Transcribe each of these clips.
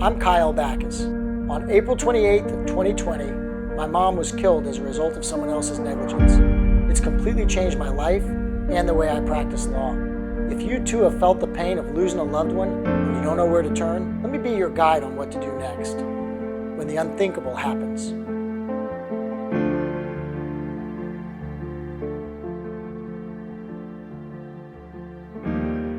I'm Kyle Bachus. On April 28th of 2020, my mom was killed as a result of someone else's negligence. It's completely changed my life and the way I practice law. If you too have felt the pain of losing a loved one and you don't know where to turn, let me be your guide on what to do next when the unthinkable happens.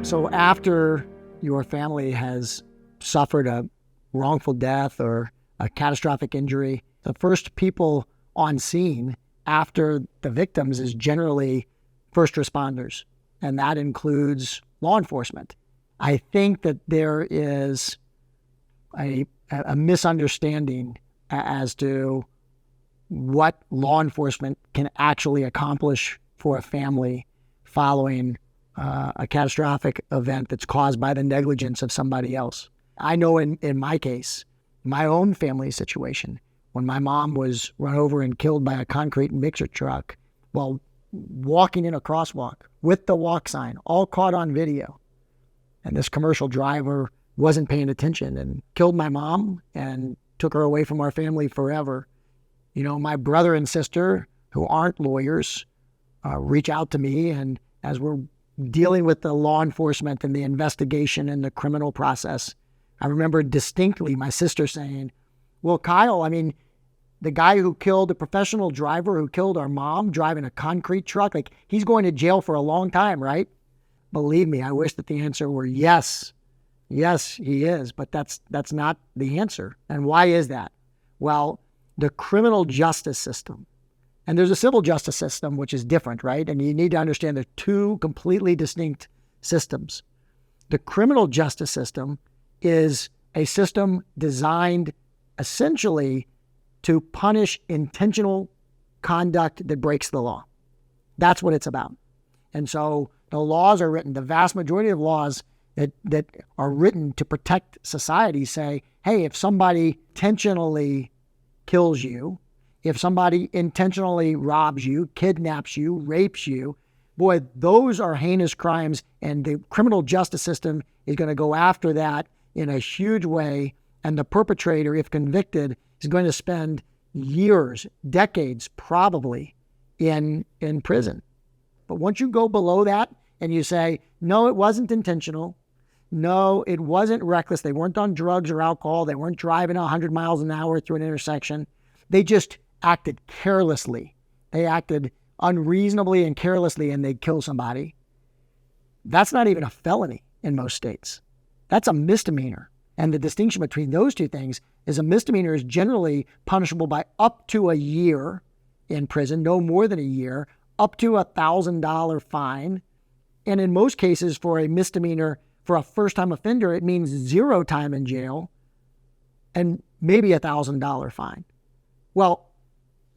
So after your family has suffered a wrongful death or a catastrophic injury, the first people on scene after the victims is generally first responders, and that includes law enforcement. I think that there is a misunderstanding as to what law enforcement can actually accomplish for a family following a catastrophic event that's caused by the negligence of somebody else. I know in my case, my own family situation, when my mom was run over and killed by a concrete mixer truck while walking in a crosswalk with the walk sign, all caught on video. And this commercial driver wasn't paying attention and killed my mom and took her away from our family forever. You know, my brother and sister, who aren't lawyers, reach out to me, and as we're dealing with the law enforcement and the investigation and the criminal process, I remember distinctly my sister saying, well, Kyle, I mean, the guy who killed, the professional driver who killed our mom driving a concrete truck, like, he's going to jail for a long time, right? Believe me, I wish that the answer were yes. Yes, he is, but that's not the answer. And why is that? Well, the criminal justice system, and there's a civil justice system, which is different, right? And you need to understand they're two completely distinct systems. The criminal justice system is a system designed essentially to punish intentional conduct that breaks the law. That's what it's about. And so the laws are written, the vast majority of laws that are written to protect society say, hey, if somebody intentionally kills you, if somebody intentionally robs you, kidnaps you, rapes you, boy, those are heinous crimes, and the criminal justice system is going to go after that in a huge way, and the perpetrator, if convicted, is going to spend years, decades probably, in prison. But once you go below that and you say, no, it wasn't intentional, no, it wasn't reckless, they weren't on drugs or alcohol, they weren't driving 100 miles an hour through an intersection, they just acted carelessly, they acted unreasonably and carelessly, and they'd kill somebody, that's not even a felony in most states. That's a misdemeanor. And the distinction between those two things is a misdemeanor is generally punishable by up to a year in prison, no more than a year, up to $1,000 fine. And in most cases, for a misdemeanor, for a first-time offender, it means 0 time in jail and maybe $1,000 fine. Well,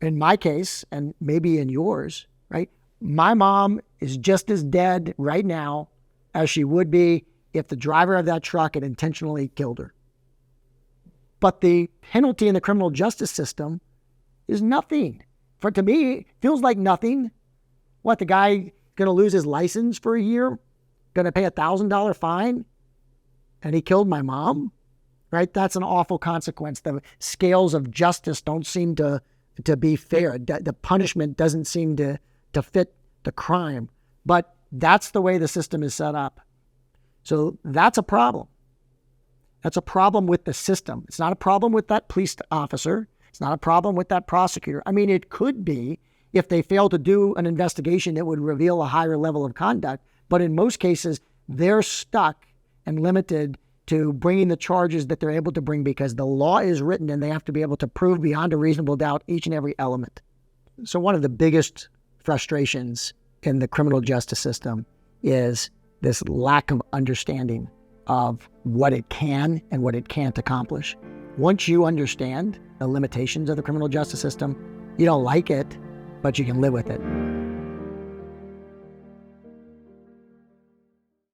in my case, and maybe in yours, right, my mom is just as dead right now as she would be if the driver of that truck had intentionally killed her. But the penalty in the criminal justice system is nothing. To me, it feels like nothing. What, the guy going to lose his license for a year? Going to pay $1,000 fine? And he killed my mom? Right? That's an awful consequence. The scales of justice don't seem to be fair. The punishment doesn't seem to fit the crime. But that's the way the system is set up. So that's a problem. That's a problem with the system. It's not a problem with that police officer. It's not a problem with that prosecutor. I mean, it could be if they fail to do an investigation that would reveal a higher level of conduct. But in most cases, they're stuck and limited to bringing the charges that they're able to bring because the law is written and they have to be able to prove beyond a reasonable doubt each and every element. So one of the biggest frustrations in the criminal justice system is this lack of understanding of what it can and what it can't accomplish. Once you understand the limitations of the criminal justice system, you don't like it, but you can live with it.